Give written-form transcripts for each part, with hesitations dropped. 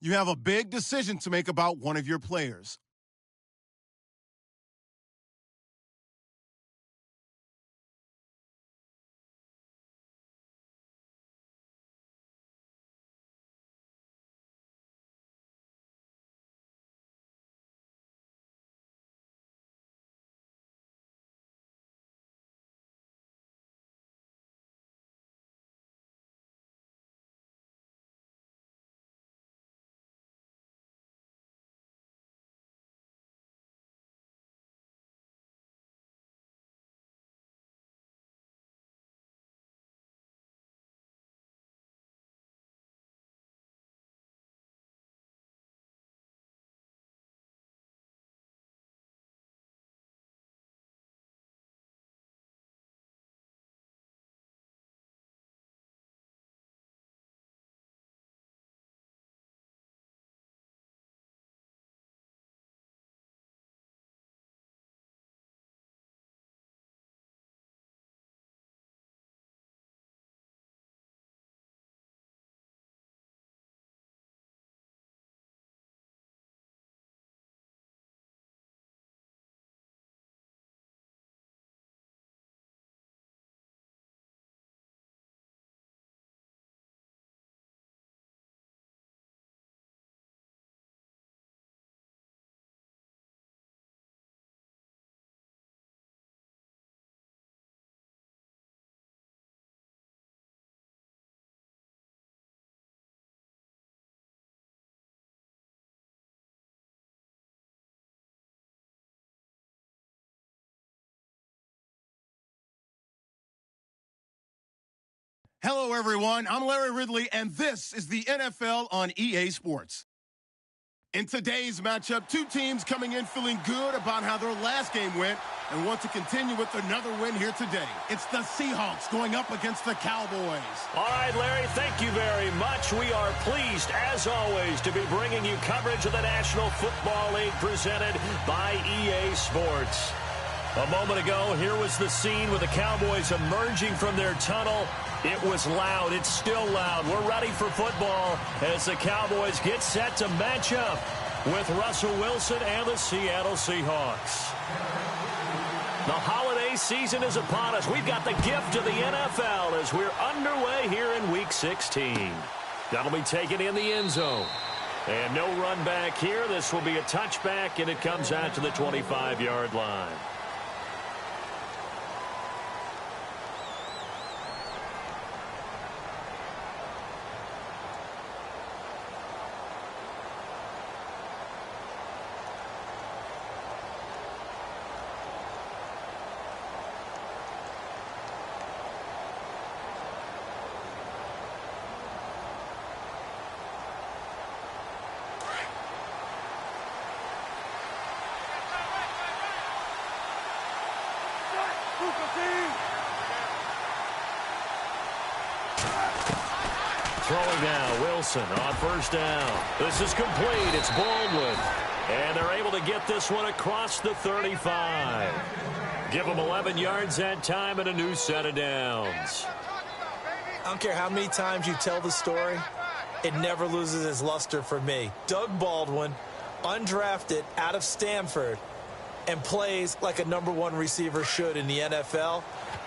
You have a big decision to make about one of your players. Hello, everyone. I'm Larry Ridley, and this is the NFL on EA Sports. In today's matchup, two teams coming in feeling good about how their last game went and want to continue with another win here today. It's the Seahawks going up against the Cowboys. All right, Larry, thank you very much. We are pleased, as always, to be bringing you coverage of the National Football League presented by EA Sports. A moment ago, here was the scene with the Cowboys emerging from their tunnel. It was loud. It's still loud. We're ready for football as the Cowboys get set to match up with Russell Wilson and the Seattle Seahawks. The holiday season is upon us. We've got the gift of the NFL as we're underway here in Week 16. That'll be taken in the end zone. And no run back here. This will be a touchback, and it comes out to the 25-yard line. Throwing now, Wilson on first down. This is complete. It's Baldwin. And they're able to get this one across the 35. Give them 11 yards that time and a new set of downs. I don't care how many times you tell the story, it never loses its luster for me. Doug Baldwin, undrafted out of Stanford, and plays like a #1 receiver should in the NFL.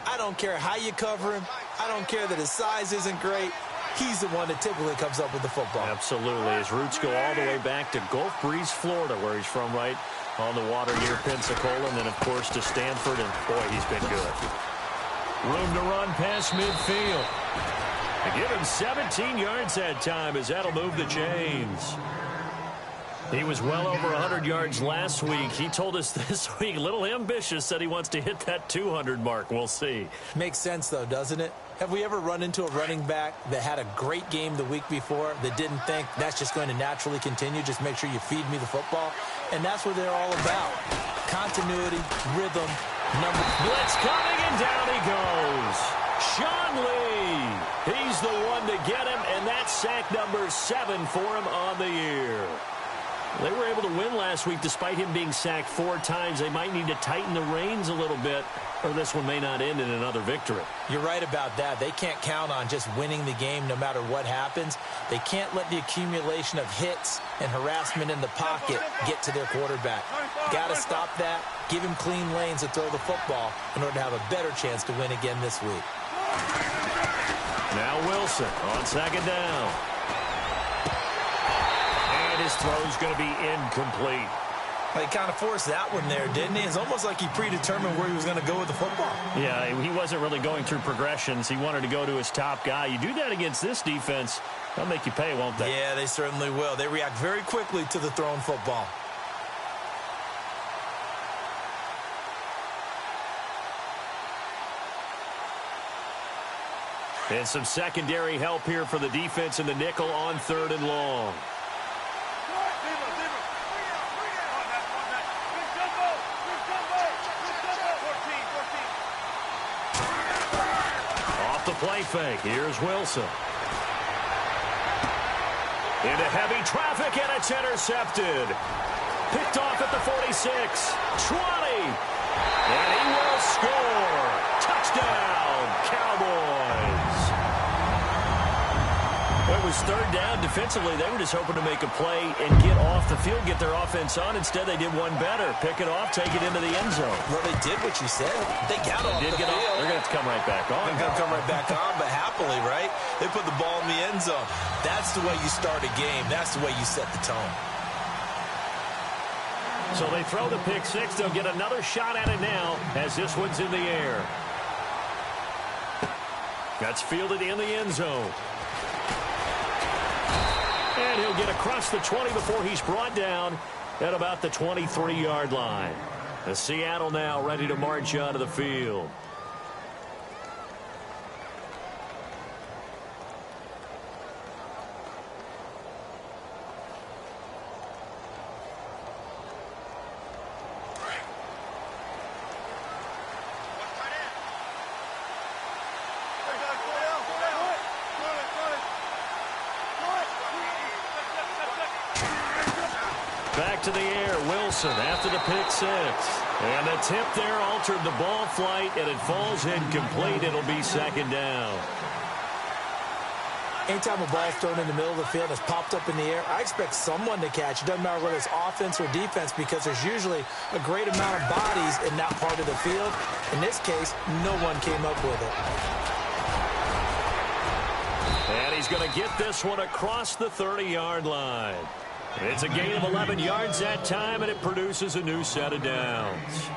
I don't care how you cover him. I don't care that his size isn't great. He's the one that typically comes up with the football. Absolutely. His roots go all the way back to Gulf Breeze, Florida, where he's from, right on the water near Pensacola, and then, of course, to Stanford, and, boy, he's been good. Room to run past midfield. They give him 17 yards that time as that'll move the chains. He was well over 100 yards last week. He told us this week, a little ambitious, said he wants to hit that 200 mark. We'll see. Makes sense, though, doesn't it? Have we ever run into a running back that had a great game the week before that didn't think that's just going to naturally continue? Just make sure you feed me the football. And that's what they're all about. Continuity, rhythm, blitz coming, and down he goes. Sean Lee. He's the one to get him, and that's sack number 7 for him on the year. They were able to win last week despite him being sacked 4 times. They might need to tighten the reins a little bit, or this one may not end in another victory. You're right about that. They can't count on just winning the game no matter what happens. They can't let the accumulation of hits and harassment in the pocket get to their quarterback. Got to stop that, give him clean lanes to throw the football in order to have a better chance to win again this week. Now Wilson on second down. And his throw's going to be incomplete. He kind of forced that one there, didn't he? It's almost like he predetermined where he was going to go with the football. Yeah, he wasn't really going through progressions. He wanted to go to his top guy. You do that against this defense, they'll make you pay, won't they? Yeah, they certainly will. They react very quickly to the thrown football. And some secondary help here for the defense in the nickel on 3rd and long. Off the play fake. Here's Wilson. Into heavy traffic, and it's intercepted. Picked off at the 46. 20. And he will score. Touchdown, Cowboys. It was 3rd down. Defensively, they were just hoping to make a play and get off the field, get their offense on. Instead, they did one better. Pick it off, take it into the end zone. Well, they did what you said. They got off the field. They're going to have to come right back on. They're going to come right back on, but happily, right? They put the ball in the end zone. That's the way you start a game. That's the way you set the tone. So they throw the pick 6. They'll get another shot at it now as this one's in the air. That's fielded in the end zone. And he'll get across the 20 before he's brought down at about the 23-yard line. The Seattle now ready to march onto the field. Back to the air, Wilson after the pick 6. And the tip there altered the ball flight, and it falls incomplete. It'll be 2nd down. Anytime a ball's thrown in the middle of the field that's popped up in the air, I expect someone to catch. It doesn't matter whether it's offense or defense, because there's usually a great amount of bodies in that part of the field. In this case, no one came up with it. And he's going to get this one across the 30-yard line. It's a gain of 11 yards that time, and it produces a new set of downs.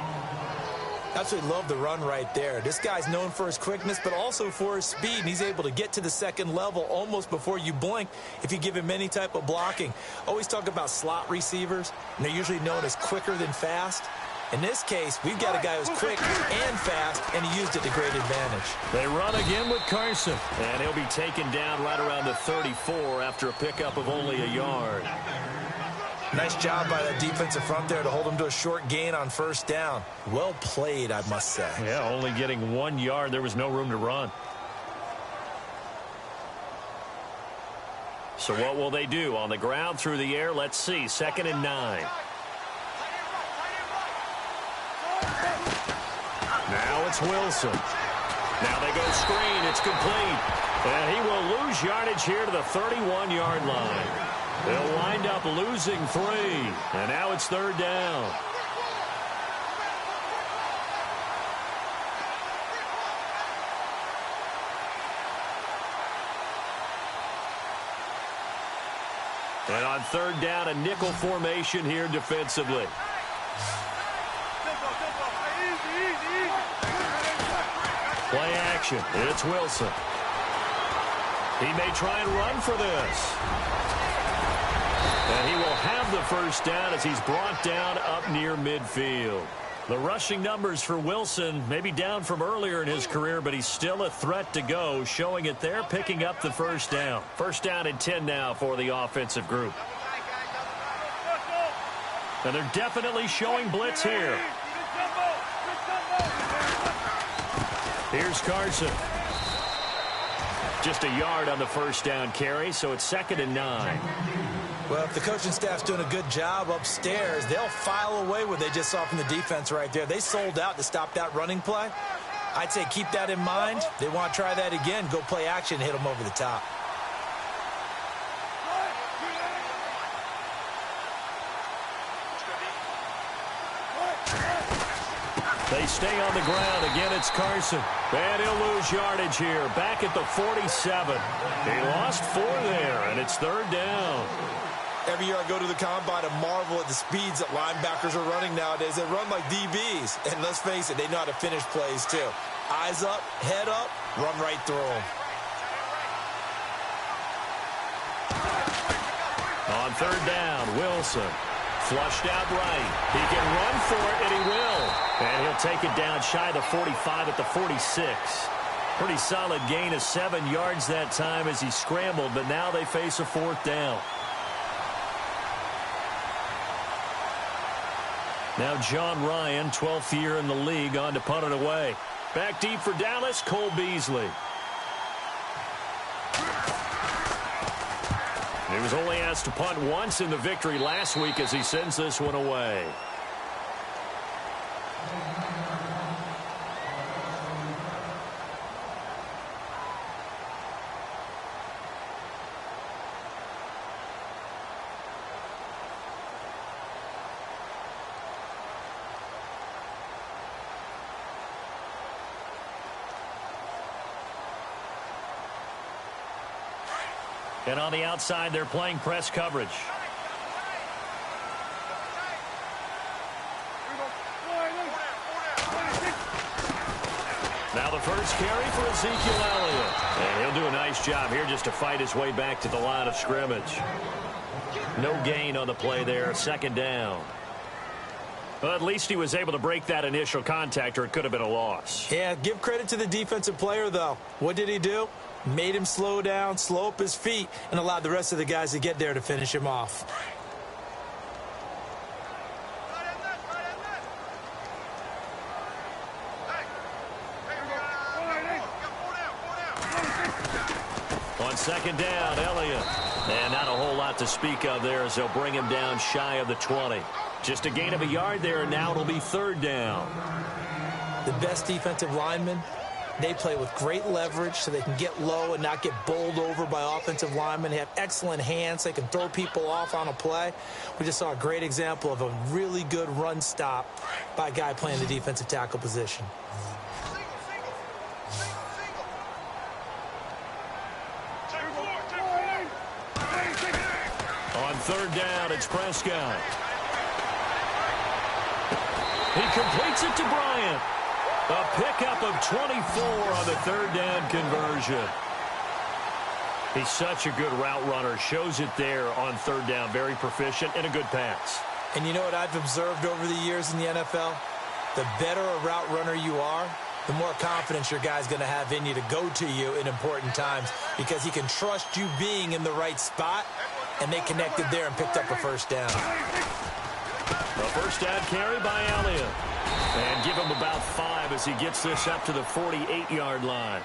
Absolutely love the run right there. This guy's known for his quickness, but also for his speed, and he's able to get to the 2nd level almost before you blink if you give him any type of blocking. Always talk about slot receivers, and they're usually known as quicker than fast. In this case, we've got a guy who's quick and fast, and he used it to great advantage. They run again with Carson, and he'll be taken down right around the 34 after a pickup of only a yard. Nice job by that defensive front there to hold him to a short gain on 1st down. Well played, I must say. Yeah, only getting 1 yard. There was no room to run. So what will they do? On the ground, through the air, let's see. 2nd and 9. Now it's Wilson. Now they go screen. It's complete. And he will lose yardage here to the 31-yard line. They'll wind up losing 3. And now it's 3rd down. And on 3rd down, a nickel formation here defensively. Play action. It's Wilson. He may try and run for this. And he will have the 1st down as he's brought down up near midfield. The rushing numbers for Wilson may be down from earlier in his career, but he's still a threat to go, showing it there, picking up the 1st down. 1st down and 10 now for the offensive group. And they're definitely showing blitz here. Here's Carson. Just a yard on the 1st down carry, so it's 2nd and 9. Well, if the coaching staff's doing a good job upstairs, they'll file away what they just saw from the defense right there. They sold out to stop that running play. I'd say keep that in mind. They want to try that again. Go play action and hit them over the top. They stay on the ground. Again, it's Carson. And he'll lose yardage here. Back at the 47. He lost 4 there, and it's 3rd down. Every year I go to the combine and marvel at the speeds that linebackers are running nowadays. They run like DBs. And let's face it, they know how to finish plays too. Eyes up, head up, run right through them. On 3rd down, Wilson. Flushed out right. He can run for it, and he will. And he'll take it down shy of the 45 at the 46. Pretty solid gain of 7 yards that time as he scrambled, but now they face a 4th down. Now John Ryan, 12th year in the league, on to punt it away. Back deep for Dallas, Cole Beasley. He was only asked to punt once in the victory last week as he sends this one away. And on the outside, they're playing press coverage. Now the first carry for Ezekiel Elliott. And he'll do a nice job here just to fight his way back to the line of scrimmage. No gain on the play there, 2nd down. Well, at least he was able to break that initial contact, or it could have been a loss. Yeah, give credit to the defensive player, though. What did he do? Made him slow down, slow up his feet, and allowed the rest of the guys to get there to finish him off. On 2nd down, Elliott. And not a whole lot to speak of there as they'll bring him down shy of the 20. Just a gain of a yard there, and now it'll be 3rd down. The best defensive linemen, they play with great leverage so they can get low and not get bowled over by offensive linemen. They have excellent hands. They can throw people off on a play. We just saw a great example of a really good run stop by a guy playing the defensive tackle position. On 3rd down, it's Prescott. He completes it to Bryant. A pickup of 24 on the 3rd down conversion. He's such a good route runner. Shows it there on 3rd down. Very proficient and a good pass. And you know what I've observed over the years in the NFL? The better a route runner you are, the more confidence your guy's going to have in you to go to you in important times because he can trust you being in the right spot, and they connected there and picked up a 1st down. A 1st down carry by Elliott. And give him about 5 as he gets this up to the 48-yard line.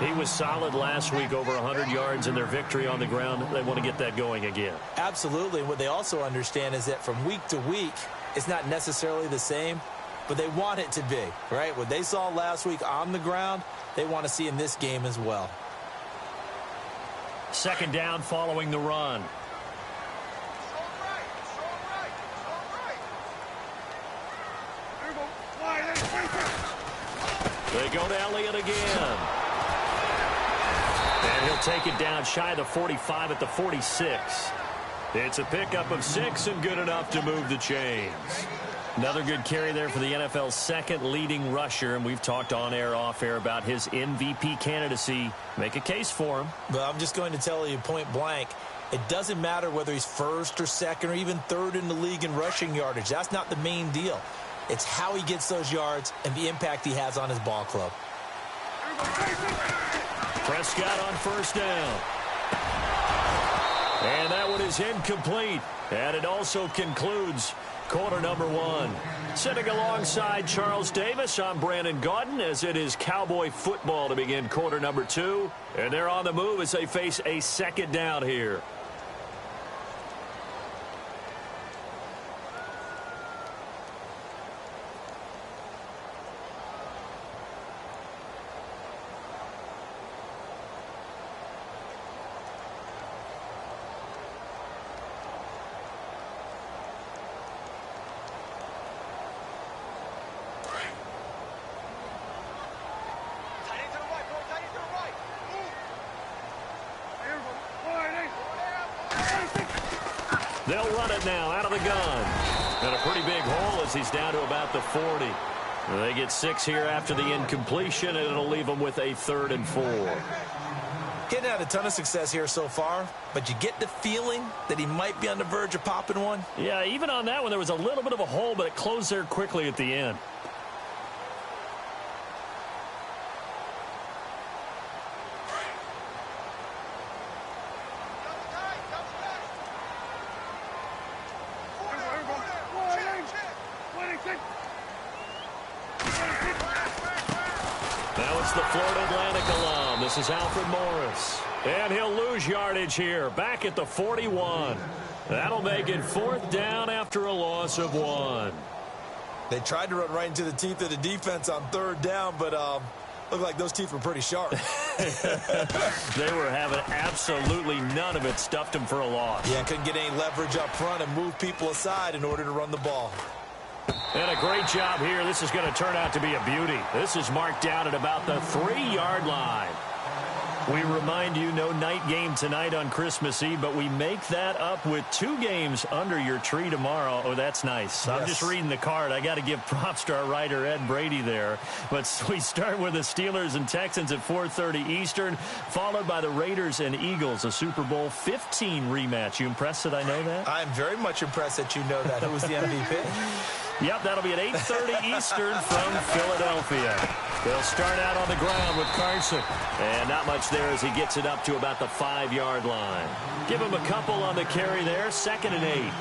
He was solid last week, over 100 yards in their victory on the ground. They want to get that going again. Absolutely. What they also understand is that from week to week, it's not necessarily the same, but they want it to be, right? What they saw last week on the ground, they want to see in this game as well. 2nd down following the run. They go to Elliott again. And he'll take it down shy of the 45 at the 46. It's a pickup of 6 and good enough to move the chains. Another good carry there for the NFL's 2nd leading rusher, and we've talked on air, off air about his MVP candidacy. Make a case for him. But I'm just going to tell you point blank, it doesn't matter whether he's 1st or 2nd or even 3rd in the league in rushing yardage. That's not the main deal. It's how he gets those yards and the impact he has on his ball club. Prescott on 1st down. And that one is incomplete. And it also concludes quarter number 1. Sitting alongside Charles Davis, I'm Brandon Gaudin, as it is Cowboy football to begin quarter number 2. And they're on the move as they face a 2nd down here. They'll run it now out of the gun. And a pretty big hole as he's down to about the 40. They get 6 here after the incompletion, and it'll leave them with a 3rd and 4. He hadn't had a ton of success here so far, but you get the feeling that he might be on the verge of popping one. Yeah, even on that one, there was a little bit of a hole, but it closed there quickly at the end. Now it's the Florida Atlantic alum. This is Alfred Morris. And he'll lose yardage here, back at the 41. That'll make it 4th down after a loss of 1. They tried to run right into the teeth of the defense on 3rd down, but looked like those teeth were pretty sharp. They were having absolutely none of it, stuffed them for a loss. Yeah, couldn't get any leverage up front and move people aside in order to run the ball. And a great job here. This is going to turn out to be a beauty. This is marked down at about the 3-yard line. We remind you, no night game tonight on Christmas Eve, but we make that up with 2 games under your tree tomorrow. Oh, that's nice. Yes. I'm just reading the card. I got to give props to our writer, Ed Brady, there. But we start with the Steelers and Texans at 4:30 Eastern, followed by the Raiders and Eagles, a Super Bowl 15 rematch. You impressed that I know that? I'm very much impressed that you know that. Who was the MVP? Yep, that'll be at 8:30 Eastern from Philadelphia. They'll start out on the ground with Carson. And not much there as he gets it up to about the 5-yard line. Give him a couple on the carry there, 2nd and 8.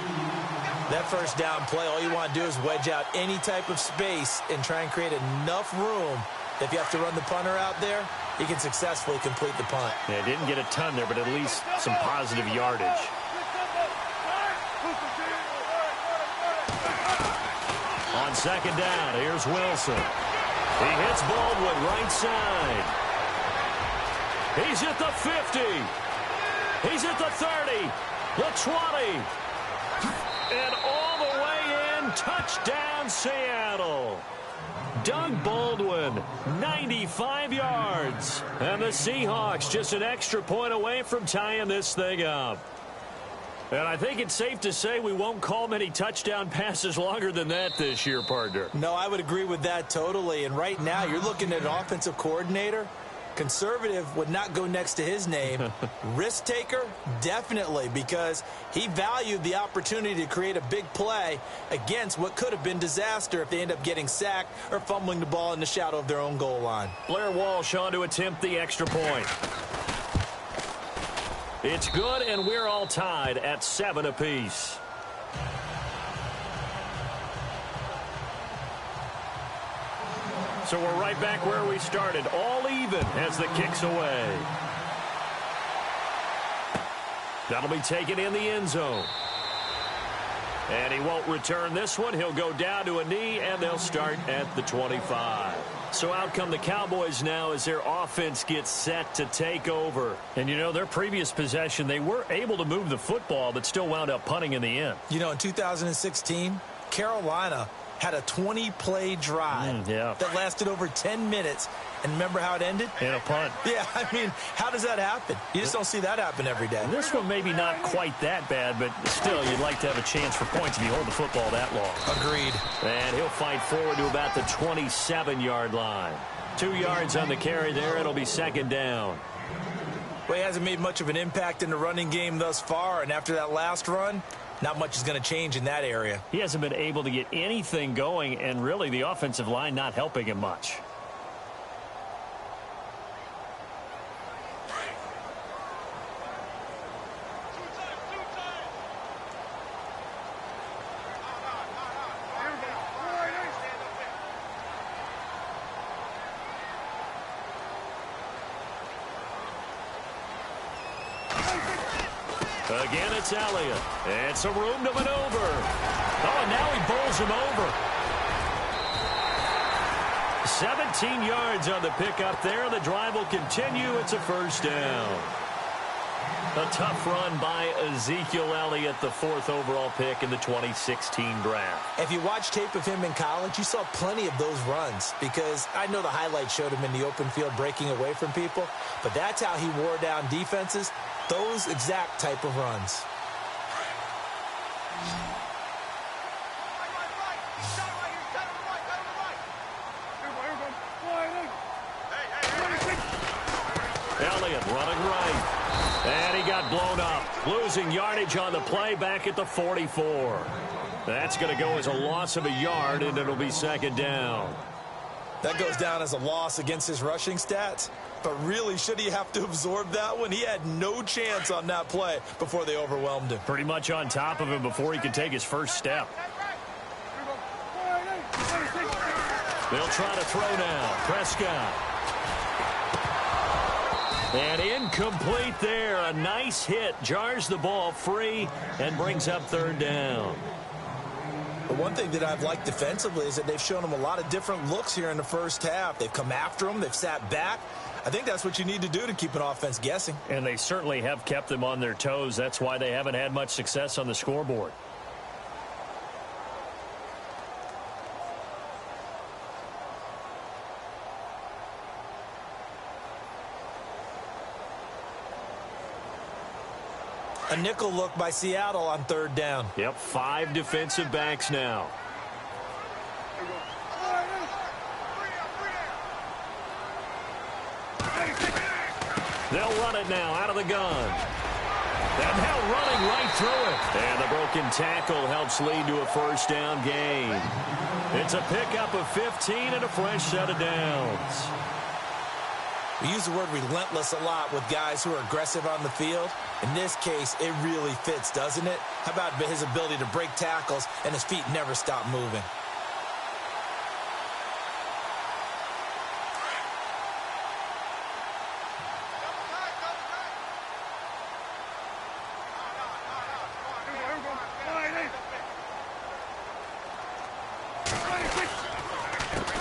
That first down play, all you want to do is wedge out any type of space and try and create enough room. If you have to run the punter out there, he can successfully complete the punt. Yeah, didn't get a ton there, but at least some positive yardage. On 2nd down, here's Wilson. He hits Baldwin right side. He's at the 50. He's at the 30. The 20. And all the way in. Touchdown, Seattle. Doug Baldwin, 95 yards. And the Seahawks just an extra point away from tying this thing up. And I think it's safe to say we won't call many touchdown passes longer than that this year, partner. No, I would agree with that totally. And right now, you're looking at an offensive coordinator. Conservative would not go next to his name. Risk taker, definitely, because he valued the opportunity to create a big play against what could have been disaster if they end up getting sacked or fumbling the ball in the shadow of their own goal line. Blair Walsh on to attempt the extra point. It's good, and we're all tied at 7 apiece. So we're right back where we started, all even as the kick's away. That'll be taken in the end zone. And he won't return this one. He'll go down to a knee, and they'll start at the 25. So out come the Cowboys now as their offense gets set to take over. And, you know, their previous possession, they were able to move the football, but still wound up punting in the end. You know, in 2016, Carolina had a 20-play drive that lasted over 10 minutes. And remember how it ended? In a punt. Yeah, I mean, how does that happen? You just don't see that happen every day. This one maybe not quite that bad, but still, you'd like to have a chance for points if you hold the football that long. Agreed. And he'll fight forward to about the 27-yard line. 2 yards on the carry there. It'll be 2nd down. Well, he hasn't made much of an impact in the running game thus far, and after that last run, not much is going to change in that area. He hasn't been able to get anything going, and really the offensive line not helping him much. Again, it's Elliott. And some room to maneuver. Oh, and now he bowls him over. 17 yards on the pickup there. The drive will continue. It's a 1st down. A tough run by Ezekiel Elliott, the 4th overall pick in the 2016 draft. If you watch tape of him in college, you saw plenty of those runs because I know the highlights showed him in the open field breaking away from people, but that's how he wore down defenses, those exact type of runs. Elliott running right. And he got blown up. Losing yardage on the play back at the 44. That's going to go as a loss of a yard, and it'll be second down. That goes down as a loss against his rushing stats. But really, should he have to absorb that one? He had no chance on that play before they overwhelmed him. Pretty much on top of him before he could take his first step. They'll try to throw now. Prescott. And incomplete there. A nice hit. Jars the ball free and brings up third down. The one thing that I've liked defensively is that they've shown him a lot of different looks here in the first half. They've come after him. They've sat back. I think that's what you need to do to keep an offense guessing. And they certainly have kept them on their toes. That's why they haven't had much success on the scoreboard. A nickel look by Seattle on third down. Yep, 5 defensive backs now. They'll run it now out of the gun. And now running right through it. And the broken tackle helps lead to a first down gain. It's a pickup of 15 and a fresh set of downs. We use the word relentless a lot with guys who are aggressive on the field. In this case, it really fits, doesn't it? How about his ability to break tackles and his feet never stop moving?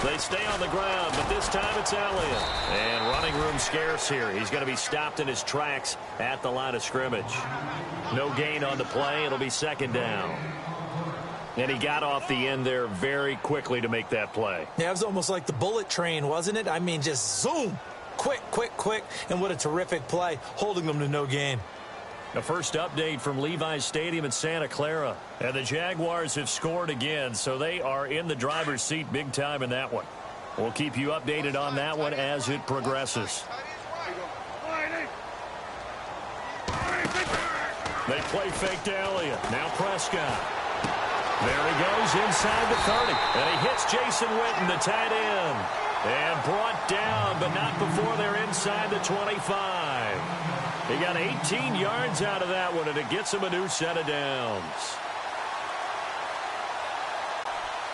They stay on the ground, but this time it's Elliott. And running room scarce here. He's going to be stopped in his tracks at the line of scrimmage. No gain on the play. It'll be second down. And he got off the end there very quickly to make that play. Yeah, it was almost like the bullet train, wasn't it? I mean, just zoom. Quick, quick, quick. And what a terrific play, holding them to no gain. The first update from Levi's Stadium in Santa Clara. And the Jaguars have scored again, so they are in the driver's seat big time in that one. We'll keep you updated on that one as it progresses. They play fake to Elliott. Now Prescott. There he goes inside the 30. And he hits Jason Witten, the tight end. And brought down, but not before they're inside the 25. He got 18 yards out of that one, and it gets him a new set of downs.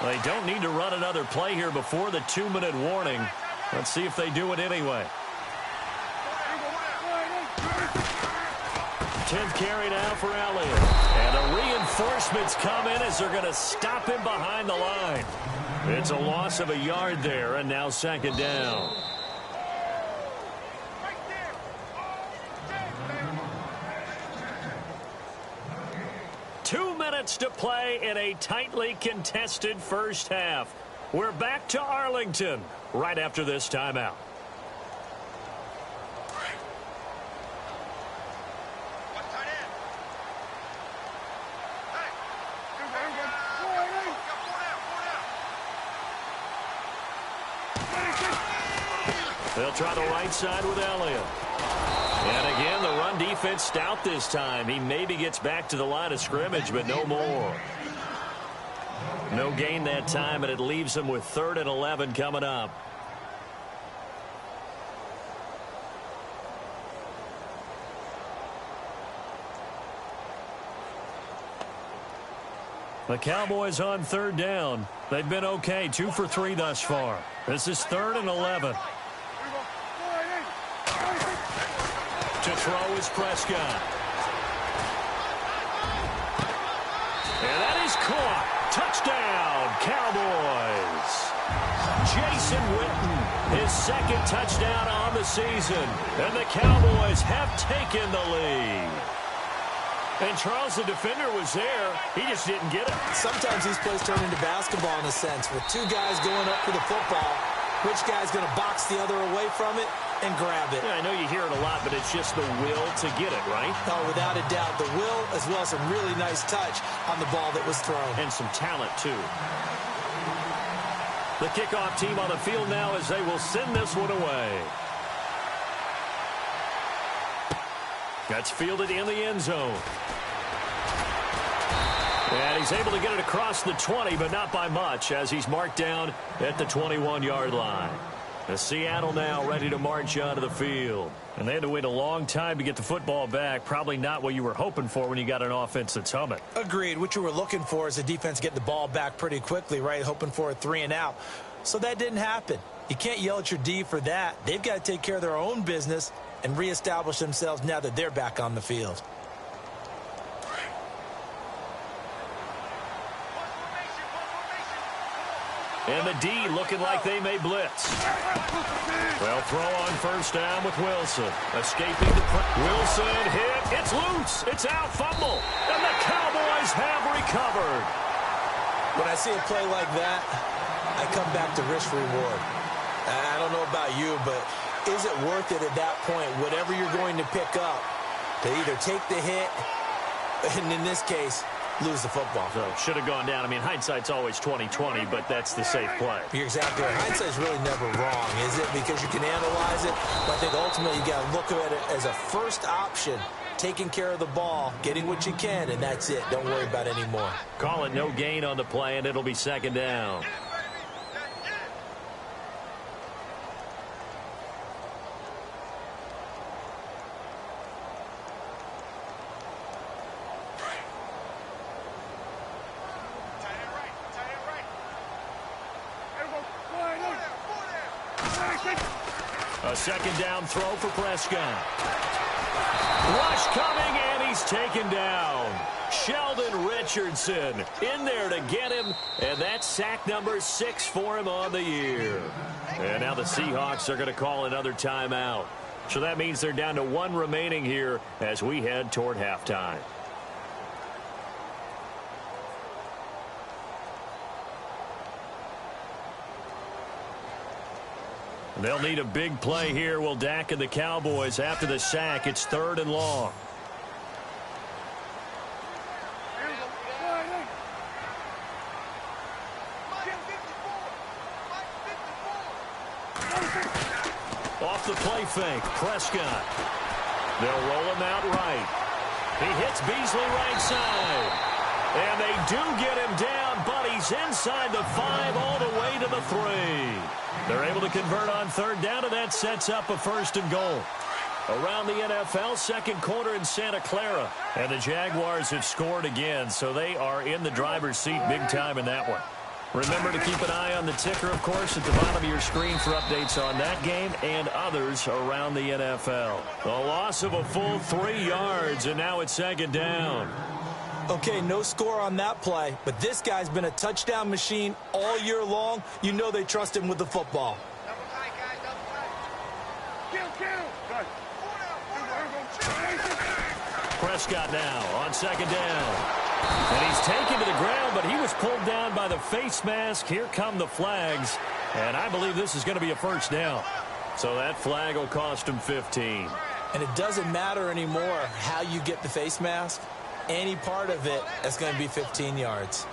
They don't need to run another play here before the 2-minute warning. Let's see if they do it anyway. 10th carry now for Elliott. And the reinforcements come in as they're going to stop him behind the line. It's a loss of a yard there, and now second down. To play in a tightly contested first half. We're back to Arlington right after this timeout. They'll try the right side with Elliott. And again, the run defense stout this time. He maybe gets back to the line of scrimmage, but no more. No gain that time, and it leaves him with 3rd and 11 coming up. The Cowboys on 3rd down. They've been okay, 2 for 3 thus far. This is 3rd and 11. To throw is Prescott. And that is caught. Touchdown, Cowboys. Jason Witten, his 2nd touchdown on the season. And the Cowboys have taken the lead. And Charles, the defender, was there. He just didn't get it. Sometimes these plays turn into basketball in a sense. With 2 guys going up for the football, which guy's going to box the other away from it? and grab it. Yeah, I know you hear it a lot, but it's just the will to get it, right? Oh, without a doubt, the will as well as some really nice touch on the ball that was thrown. And some talent, too. The kickoff team on the field now as they will send this one away. That's fielded in the end zone. And he's able to get it across the 20, but not by much, as he's marked down at the 21-yard line. The Seattle now ready to march onto the field. And they had to wait a long time to get the football back. Probably not what you were hoping for when you got an offense that's humming. Agreed. What you were looking for is the defense getting the ball back pretty quickly, right? Hoping for a 3-and-out. So that didn't happen. You can't yell at your D for that. They've got to take care of their own business and reestablish themselves now that they're back on the field. And the D looking like they may blitz. Well, throw on first down with Wilson. Escaping the Wilson hit. It's loose. It's out. Fumble. And the Cowboys have recovered. When I see a play like that, I come back to risk reward. I don't know about you, but is it worth it at that point, whatever you're going to pick up, to either take the hit, and in this case, lose the football? So should have gone down. I mean, hindsight's always 20/20, but that's the safe play. You're exactly right. Hindsight's really never wrong, is it? Because you can analyze it, but I think ultimately you got to look at it as a first option, taking care of the ball, getting what you can, and that's it. Don't worry about it anymore. Call it no gain on the play, and it'll be second down. A second down throw for Prescott. Rush coming, and he's taken down. Sheldon Richardson in there to get him, and that's sack number 6 for him on the year. And now the Seahawks are going to call another timeout. So that means they're down to 1 remaining here as we head toward halftime. They'll need a big play here. Will Dak and the Cowboys after the sack. It's 3rd and long. Off the play fake, Prescott. They'll roll him out right. He hits Beasley right side. And they do get him down, but he's inside the 5 all the way to the 3. They're able to convert on 3rd down, and that sets up a 1st and goal. Around the NFL, 2nd quarter in Santa Clara. And the Jaguars have scored again, so they are in the driver's seat big time in that one. Remember to keep an eye on the ticker, of course, at the bottom of your screen for updates on that game and others around the NFL. A loss of a full 3 yards, and now it's 2nd down. Okay, no score on that play, but this guy's been a touchdown machine all year long. You know they trust him with the football. Prescott now on 2nd down. And he's taken to the ground, but he was pulled down by the face mask. Here come the flags, and I believe this is going to be a 1st down. So that flag will cost him 15. And it doesn't matter anymore how you get the face mask. Any part of it is going to be 15 yards.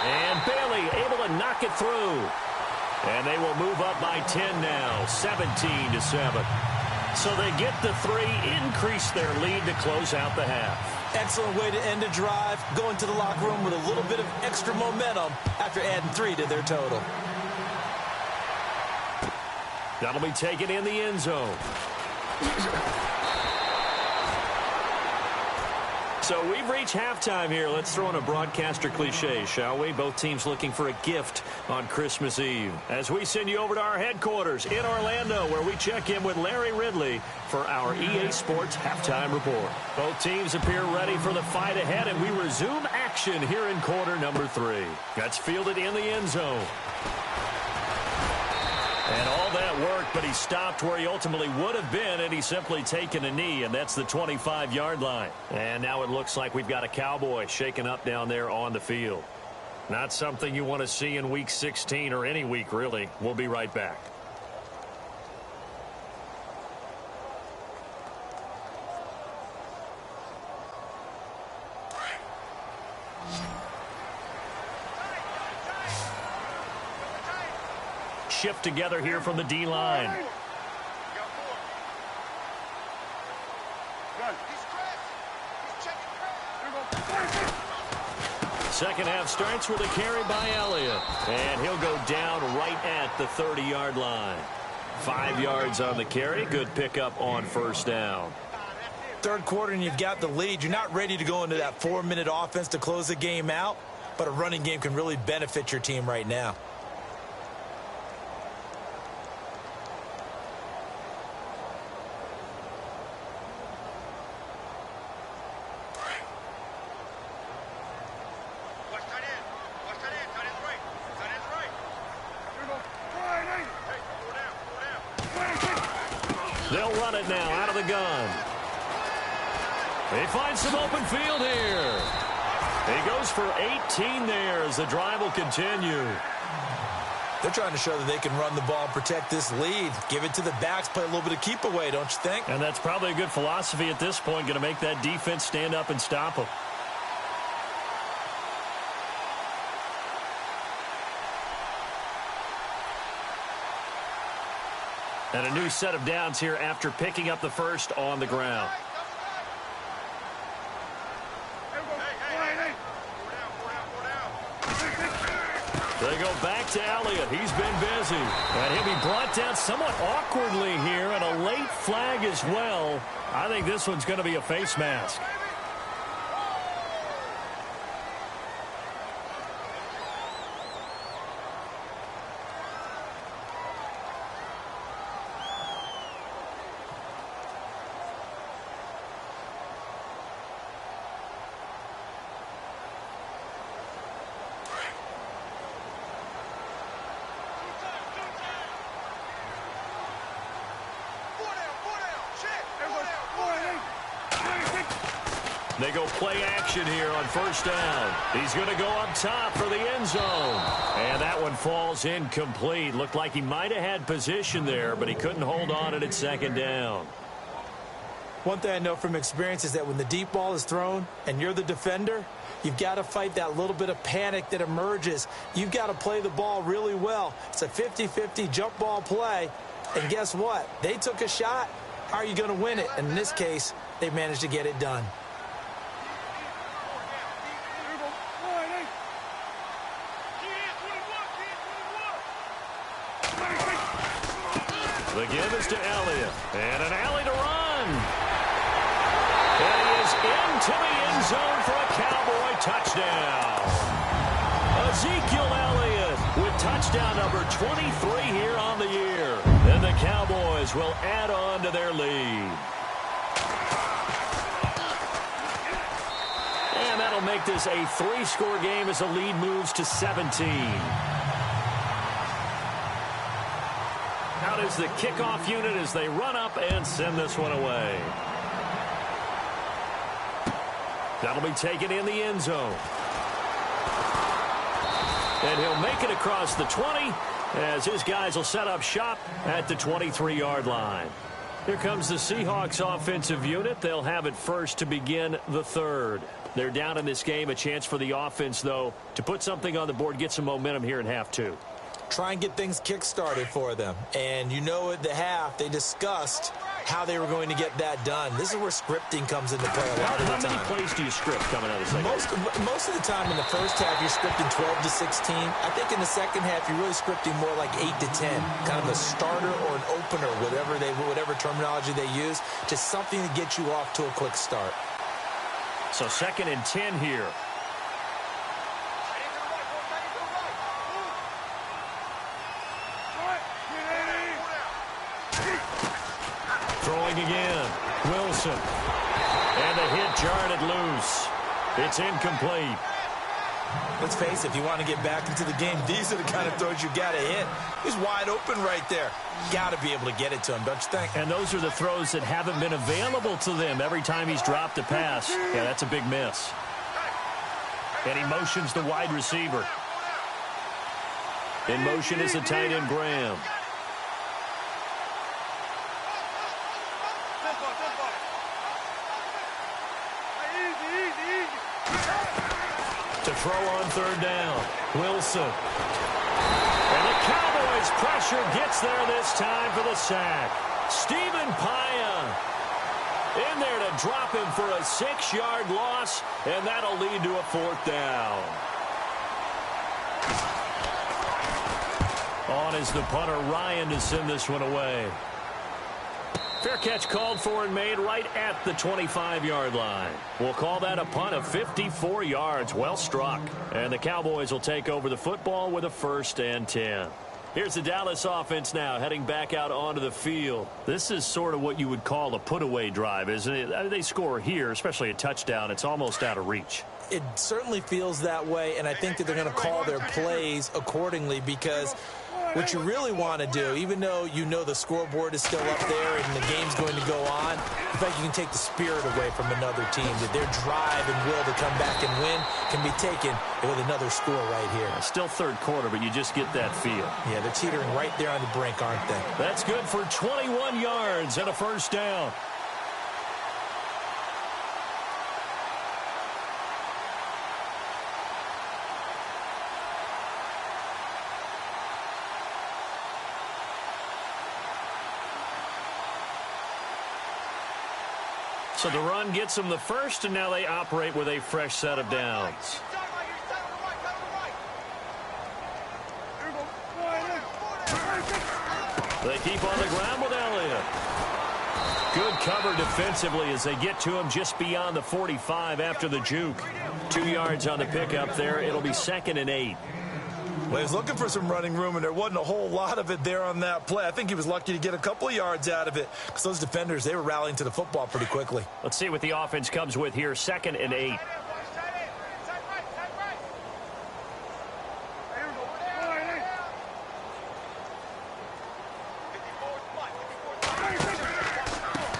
And Bailey able to knock it through. And they will move up by 10 now, 17-7. So they get the 3, increase their lead to close out the half. Excellent way to end a drive, going to the locker room with a little bit of extra momentum after adding 3 to their total. That'll be taken in the end zone. So we've reached halftime here. Let's throw in a broadcaster cliche, shall we? Both teams looking for a gift on Christmas Eve. As we send you over to our headquarters in Orlando, where we check in with Larry Ridley for our EA Sports Halftime Report. Both teams appear ready for the fight ahead, and we resume action here in quarter number 3. That's fielded in the end zone. And all that worked, but he stopped where he ultimately would have been, and he's simply taken a knee, and that's the 25-yard line. And now it looks like we've got a Cowboy shaken up down there on the field. Not something you want to see in Week 16 or any week, really. We'll be right back. Shift together here from the D-line. Second half starts with a carry by Elliott. And he'll go down right at the 30-yard line. 5 yards on the carry. Good pickup on first down. Third quarter and you've got the lead. You're not ready to go into that 4-minute offense to close the game out, but a running game can really benefit your team right now. They'll run it now out of the gun. They find some open field here. He goes for 18 there as the drive will continue. They're trying to show that they can run the ball and protect this lead. Give it to the backs, play a little bit of keep away, don't you think? And that's probably a good philosophy at this point, going to make that defense stand up and stop them. And a new set of downs here after picking up the first on the ground. They go back to Elliott. He's been busy. And he'll be brought down somewhat awkwardly here, and a late flag as well. I think this one's going to be a face mask. They go play action here on first down. He's going to go up top for the end zone. And that one falls incomplete. Looked like he might have had position there, but he couldn't hold on at second down. One thing I know from experience is that when the deep ball is thrown and you're the defender, you've got to fight that little bit of panic that emerges. You've got to play the ball really well. It's a 50-50 jump ball play. And guess what? They took a shot. How are you going to win it? And in this case, they managed to get it done. The give is to Elliott. And an alley to run. And he is into the end zone for a Cowboy touchdown. Ezekiel Elliott with touchdown number 23 here on the year. And the Cowboys will add on to their lead. And that'll make this a 3-score game as the lead moves to 17. Out is the kickoff unit as they run up and send this one away. That'll be taken in the end zone. And he'll make it across the 20 as his guys will set up shop at the 23-yard line. Here comes the Seahawks offensive unit. They'll have it first to begin the third. They're down in this game. A chance for the offense, though, to put something on the board, get some momentum here in half two. Try and get things kick-started for them. And you know at the half, they discussed how they were going to get that done. This is where scripting comes into play a lot of the time. How many plays do you script coming out of the second half? Most of the time in the first half, you're scripting 12 to 16. I think in the second half, you're really scripting more like 8 to 10. Kind of a starter or an opener, whatever terminology they use. Just something to get you off to a quick start. So 2nd and 10 here. Throwing again. Wilson. And the hit jarred it loose. It's incomplete. Let's face it, if you want to get back into the game, these are the kind of throws you got to hit. He's wide open right there. Got to be able to get it to him, don't you think? And those are the throws that haven't been available to them every time he's dropped a pass. Yeah, that's a big miss. And he motions the wide receiver. In motion is the tight end, Graham. To throw on third down, Wilson. And the Cowboys pressure gets there this time for the sack. Stephen Paya in there to drop him for a 6-yard loss, and that'll lead to a 4th down. On is the punter, Ryan, to send this one away. Fair catch called for and made right at the 25-yard line. We'll call that a punt of 54 yards. Well struck. And the Cowboys will take over the football with a 1st and 10. Here's the Dallas offense now heading back out onto the field. This is sort of what you would call a put-away drive, isn't it? They score here, especially a touchdown. It's almost out of reach. It certainly feels that way, and I think that they're going to call their plays accordingly, because what you really want to do, even though you know the scoreboard is still up there and the game's going to go on, in fact, you can take the spirit away from another team, that their drive and will to come back and win can be taken with another score right here. Still third quarter, but you just get that feel. Yeah, they're teetering right there on the brink, aren't they? That's good for 21 yards and a 1st down. So the run gets them the first, and now they operate with a fresh set of downs. They keep on the ground with Elliott. Good cover defensively as they get to him just beyond the 45 after the juke. 2 yards on the pickup there. It'll be 2nd and 8. Well, he was looking for some running room, and there wasn't a whole lot of it there on that play. I think he was lucky to get a couple of yards out of it, because those defenders, they were rallying to the football pretty quickly. Let's see what the offense comes with here. 2nd and 8.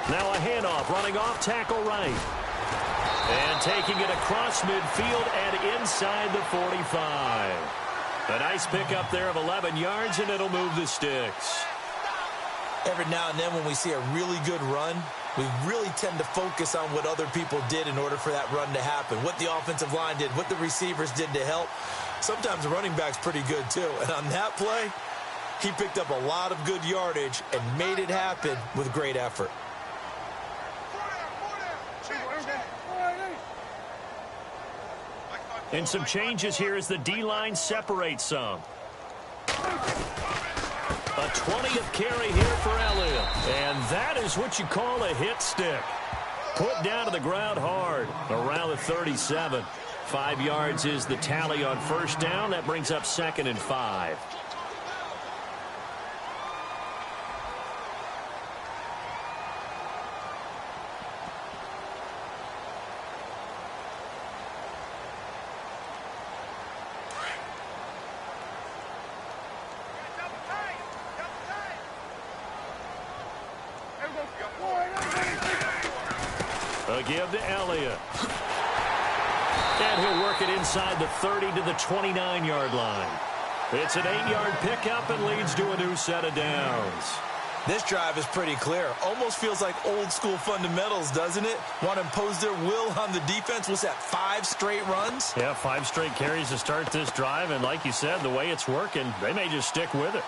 Now a handoff, running off tackle right. And taking it across midfield and inside the 45. A nice pickup there of 11 yards, and it'll move the sticks. Every now and then when we see a really good run, we really tend to focus on what other people did in order for that run to happen, what the offensive line did, what the receivers did to help. Sometimes the running back's pretty good, too. And on that play, he picked up a lot of good yardage and made it happen with great effort. And some changes here as the D-line separates some. A 20th carry here for Elliott. And that is what you call a hit stick. Put down to the ground hard around the 37. 5 yards is the tally on 1st down. That brings up 2nd and 5. A give to Elliott. And he'll work it inside the 30 to the 29-yard line. It's an 8-yard pickup and leads to a new set of downs. This drive is pretty clear. Almost feels like old-school fundamentals, doesn't it? Want to impose their will on the defense. What's that, 5 straight runs? Yeah, 5 straight carries to start this drive. And like you said, the way it's working, they may just stick with it.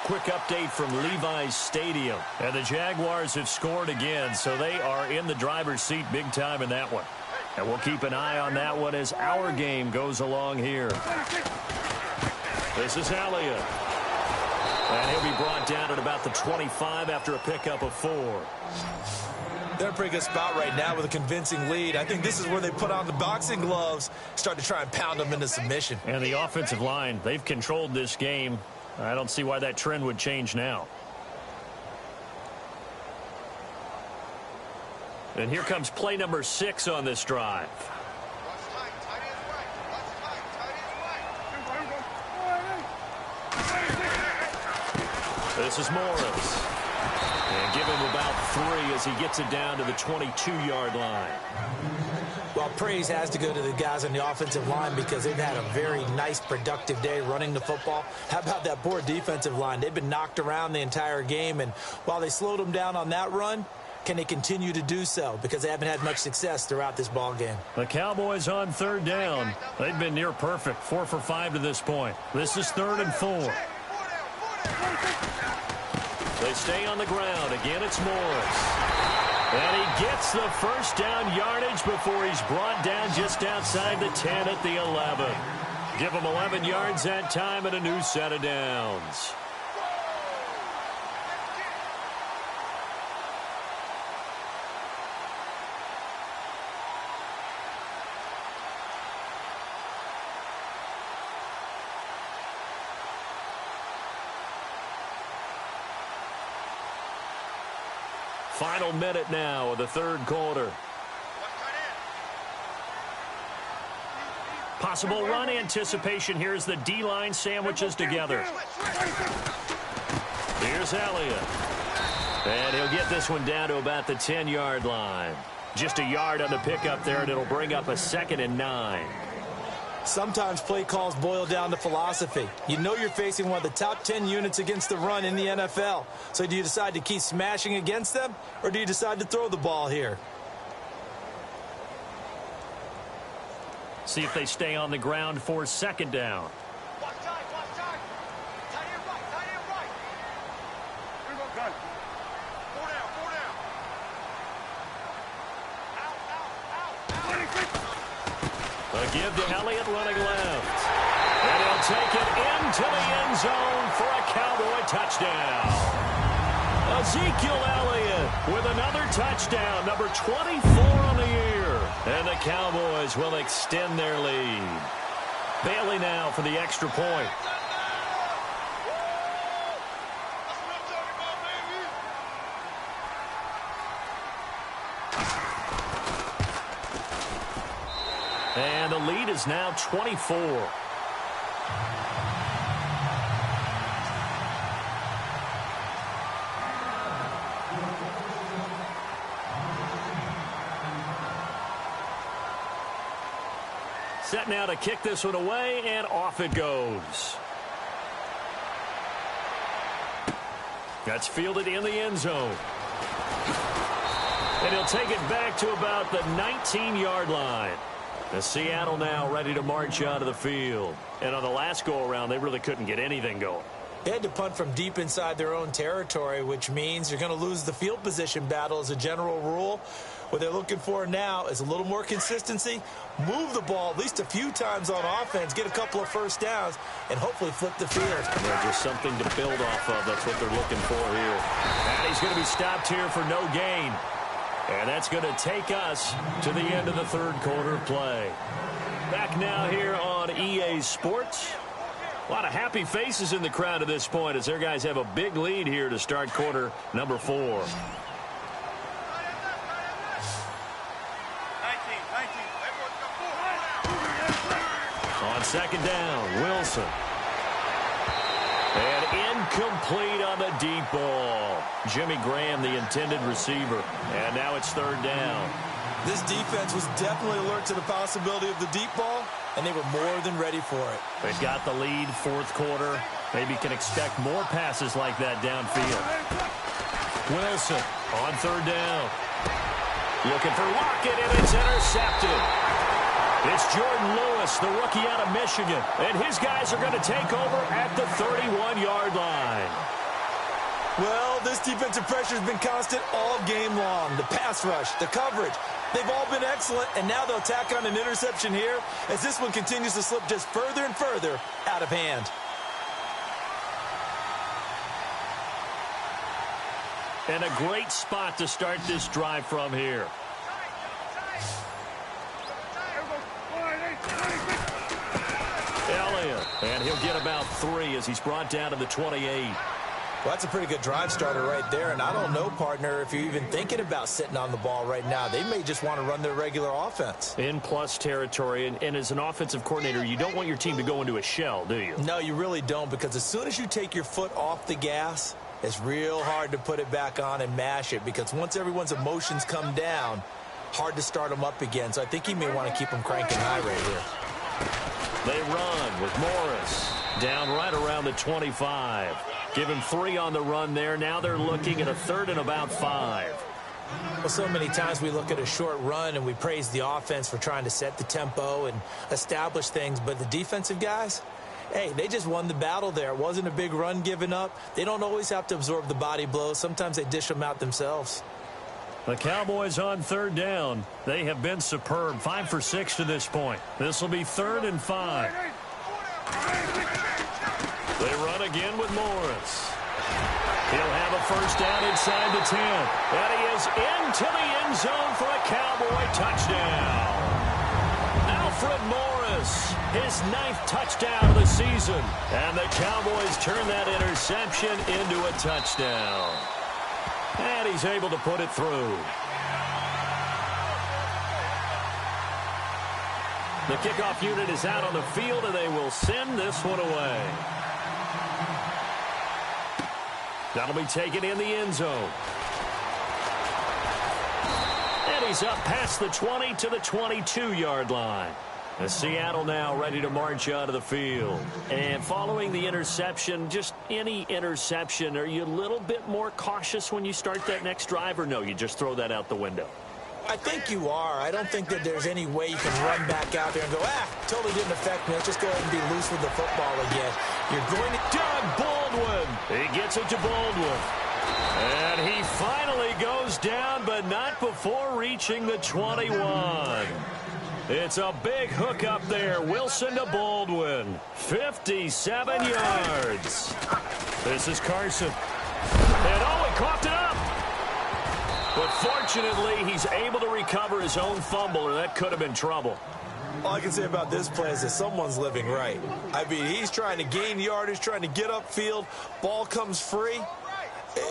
Quick update from Levi's Stadium. And the Jaguars have scored again, so they are in the driver's seat big time in that one. And we'll keep an eye on that one as our game goes along here. This is Elliott. And he'll be brought down at about the 25 after a pickup of 4. They're in a pretty good spot right now with a convincing lead. I think this is where they put on the boxing gloves, start to try and pound them into submission. And the offensive line, they've controlled this game. I don't see why that trend would change now. And here comes play number 6 on this drive. This is Morris. And give him about 3 as he gets it down to the 22-yard line. Well, praise has to go to the guys on the offensive line because they've had a very nice, productive day running the football. How about that poor defensive line? They've been knocked around the entire game, and while they slowed them down on that run, can they continue to do so? Because they haven't had much success throughout this ball game. The Cowboys on third down. They've been near perfect, 4 for 5 to this point. This is 3rd and 4. They stay on the ground. Again, it's Morris. And he gets the first down yardage before he's brought down just outside the 10 at the 11. Give him 11 yards that time and a new set of downs. Final minute now of the third quarter. Possible run anticipation here as the D-line sandwiches together. Here's Elliott. And he'll get this one down to about the 10-yard line. Just a yard on the pickup there, and it'll bring up a 2nd and 9. Sometimes play calls boil down to philosophy. You know you're facing one of the top 10 units against the run in the NFL. So do you decide to keep smashing against them, or do you decide to throw the ball here? See if they stay on the ground for 2nd down. Watch time. Tight end right. Here we go, gun. 4 down. Out. A give to Elliott running left. And he'll take it into the end zone for a Cowboy touchdown. Ezekiel Elliott with another touchdown, number 24 on the year. And the Cowboys will extend their lead. Bailey now for the extra point. And the lead is now 24. Set now to kick this one away, and off it goes. That's fielded in the end zone. And he'll take it back to about the 19-yard line. The Seattle now ready to march out of the field. And on the last go-around, they really couldn't get anything going. They had to punt from deep inside their own territory, which means you're going to lose the field position battle as a general rule. What they're looking for now is a little more consistency, move the ball at least a few times on offense, get a couple of first downs, and hopefully flip the field. Yeah, just something to build off of. That's what they're looking for here. And he's going to be stopped here for no gain. And that's going to take us to the end of the third quarter play. Back now here on EA Sports. A lot of happy faces in the crowd at this point as their guys have a big lead here to start quarter number 4. On 2nd down, Wilson. And incomplete on the deep ball. Jimmy Graham, the intended receiver. And now it's 3rd down. This defense was definitely alert to the possibility of the deep ball, and they were more than ready for it. They've got the lead, 4th quarter. Maybe can expect more passes like that downfield. Wilson on 3rd down. Looking for Lockett, and it's intercepted. It's Jordan Lewis, the rookie out of Michigan. And his guys are going to take over at the 31-yard line. Well, this defensive pressure has been constant all game long. The pass rush, the coverage, they've all been excellent, and now they'll tack on an interception here as this one continues to slip just further and further out of hand. And a great spot to start this drive from here. Elliott, and he'll get about 3 as he's brought down to the 28. Well, that's a pretty good drive starter right there, and I don't know, partner, if you're even thinking about sitting on the ball right now. They may just want to run their regular offense. In plus territory, and as an offensive coordinator, you don't want your team to go into a shell, do you? No, you really don't, because as soon as you take your foot off the gas, it's real hard to put it back on and mash it, because once everyone's emotions come down, hard to start him up again. So I think he may want to keep him cranking high right here. They run with Morris down right around the 25. Give him 3 on the run there. Now they're looking at a 3rd and about 5. Well, so many times we look at a short run and we praise the offense for trying to set the tempo and establish things. But the defensive guys, hey, they just won the battle there. It wasn't a big run given up. They don't always have to absorb the body blows. Sometimes they dish them out themselves. The Cowboys on 3rd down. They have been superb. 5 for 6 to this point. This will be 3rd and 5. They run again with Morris. He'll have a 1st down inside the 10. And he is into the end zone for a Cowboy touchdown. Alfred Morris, his 9th touchdown of the season. And the Cowboys turn that interception into a touchdown. And he's able to put it through. The kickoff unit is out on the field, and they will send this one away. That'll be taken in the end zone. And he's up past the 20 to the 22-yard line. And Seattle now ready to march out of the field. And following the interception, just any interception, are you a little bit more cautious when you start that next drive, or no, you just throw that out the window? I think you are. I don't think that there's any way you can run back out there and go, totally didn't affect me. Let's just go ahead and be loose with the football again. You're going to... Doug Baldwin. He gets it to Baldwin. And he finally goes down, but not before reaching the 21. It's a big hook up there. Wilson to Baldwin. 57 yards. This is Carson. And he coughed it up. But fortunately, he's able to recover his own fumble, or that could have been trouble. All I can say about this play is that someone's living right. I mean, he's trying to gain yardage, trying to get upfield. Ball comes free.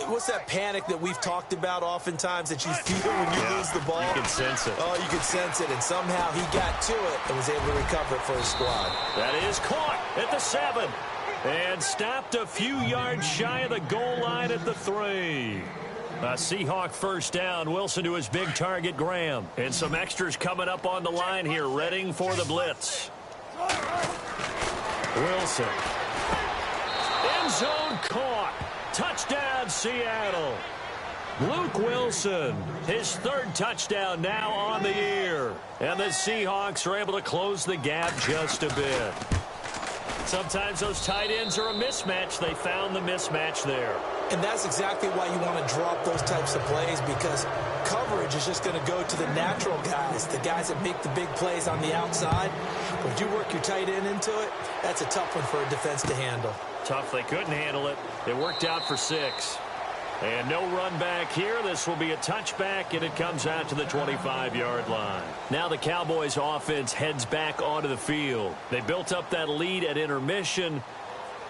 What's that panic that we've talked about oftentimes that you feel when you lose the ball? You can sense it. Oh, you can sense it, and somehow he got to it and was able to recover it for his squad. That is caught at the 7 and stopped a few yards shy of the goal line at the 3. A Seahawk 1st down. Wilson to his big target, Graham. And some extras coming up on the line here, readying for the blitz. Wilson. End zone caught. Touchdown, Seattle. Luke Wilson, his 3rd touchdown now on the year. And the Seahawks are able to close the gap just a bit. Sometimes those tight ends are a mismatch. They found the mismatch there. And that's exactly why you want to drop those types of plays, because coverage is just going to go to the natural guys, the guys that make the big plays on the outside. But if you work your tight end into it, that's a tough one for a defense to handle. Tough. They couldn't handle it. It worked out for 6. And no run back here. This will be a touchback, and it comes out to the 25-yard line. Now the Cowboys offense heads back onto the field. They built up that lead at intermission,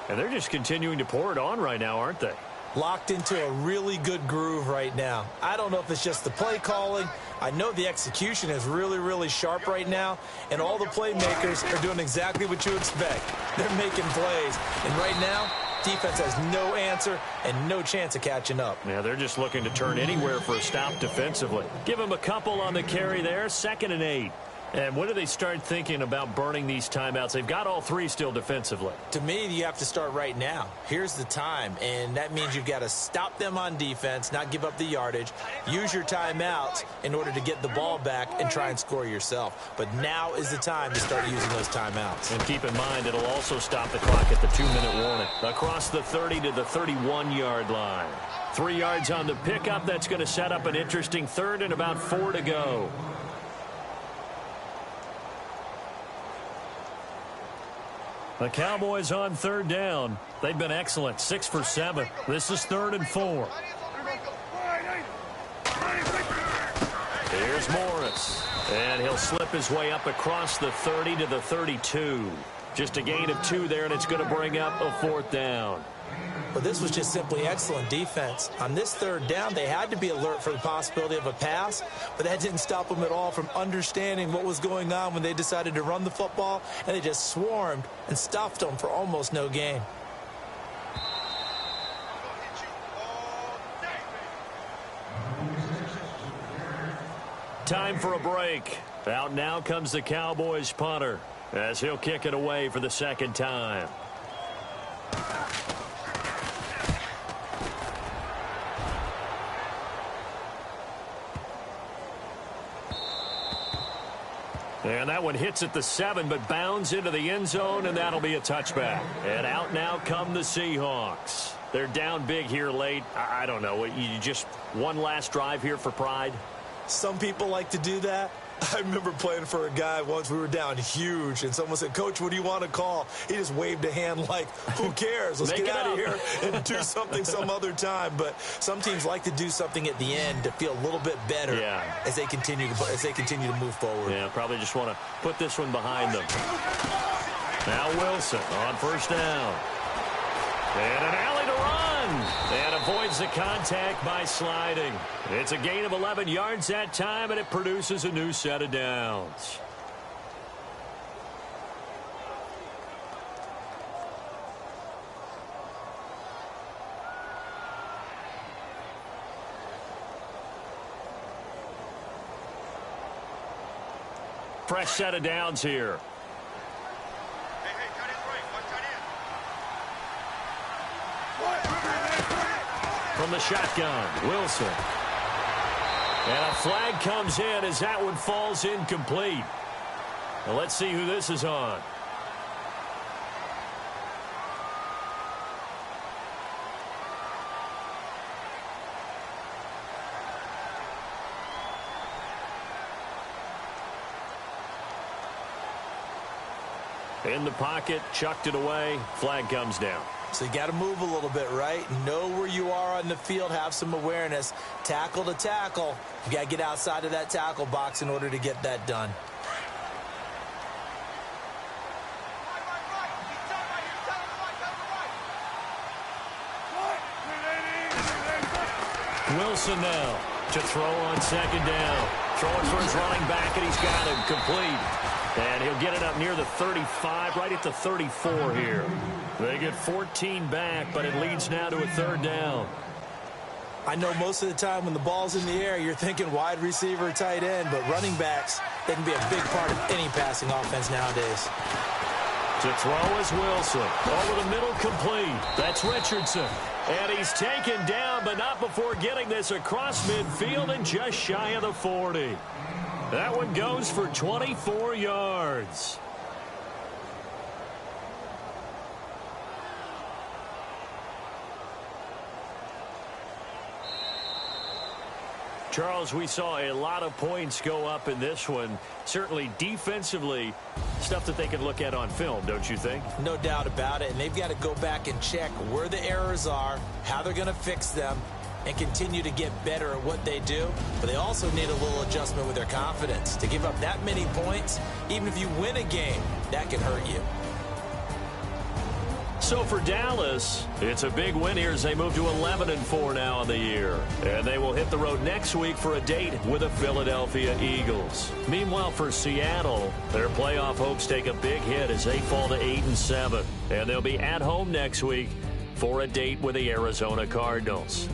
and they're just continuing to pour it on right now, aren't they? Locked into a really good groove right now. I don't know if it's just the play calling. I know the execution is really, really sharp right now, and all the playmakers are doing exactly what you expect. They're making plays, and right now, defense has no answer and no chance of catching up. Yeah, they're just looking to turn anywhere for a stop defensively. Give them a couple on the carry there, 2nd and 8. And when do they start thinking about burning these timeouts? They've got all 3 still defensively. To me, you have to start right now. Here's the time, and that means you've got to stop them on defense, not give up the yardage, use your timeouts in order to get the ball back and try and score yourself. But now is the time to start using those timeouts. And keep in mind, it'll also stop the clock at the 2-minute warning. Across the 30 to the 31-yard line. 3 yards on the pickup. That's going to set up an interesting 3rd and about 4 to go. The Cowboys on 3rd down. They've been excellent. 6 for 7. This is 3rd and 4. Here's Morris. And he'll slip his way up across the 30 to the 32. Just a gain of 2 there, and it's going to bring up a 4th down. But this was just simply excellent defense. On this 3rd down, they had to be alert for the possibility of a pass, but that didn't stop them at all from understanding what was going on when they decided to run the football, and they just swarmed and stuffed them for almost no gain. Time for a break. Out now comes the Cowboys punter as he'll kick it away for the second time. And that one hits at the 7, but bounds into the end zone, and that'll be a touchback. And out now come the Seahawks. They're down big here late. I don't know. You just one last drive here for pride? Some people like to do that. I remember playing for a guy once. We were down huge, and someone said, "Coach, what do you want to call?" He just waved a hand like, who cares? Let's get out of here and do something some other time. But some teams like to do something at the end to feel a little bit better as they continue to move forward. Yeah, probably just want to put this one behind them. Now Wilson on first down. And an alley to run. And avoids the contact by sliding. It's a gain of 11 yards that time, and it produces a new set of downs. Fresh set of downs here. From the shotgun, Wilson. And a flag comes in as that one falls incomplete. Now let's see who this is on. In the pocket, chucked it away, flag comes down. So you got to move a little bit, right? Know where you are on the field, have some awareness. Tackle to tackle. You got to get outside of that tackle box in order to get that done. Wilson now to throw on second down. Throwing for his running back, and he's got him complete. And he'll get it up near the 35, right at the 34 here. They get 14 back, but it leads now to a third down. I know most of the time when the ball's in the air, you're thinking wide receiver, tight end, but running backs, they can be a big part of any passing offense nowadays. To throw is Wilson. Over the middle, complete. That's Richardson. And he's taken down, but not before getting this across midfield and just shy of the 40. That one goes for 24 yards. Charles, we saw a lot of points go up in this one. Certainly defensively, stuff that they can look at on film, don't you think? No doubt about it. And they've got to go back and check where the errors are, how they're going to fix them, and continue to get better at what they do. But they also need a little adjustment with their confidence. To give up that many points, even if you win a game, that can hurt you. So for Dallas, it's a big win here as they move to 11-4 now on the year. And they will hit the road next week for a date with the Philadelphia Eagles. Meanwhile, for Seattle, their playoff hopes take a big hit as they fall to 8-7. And they'll be at home next week for a date with the Arizona Cardinals.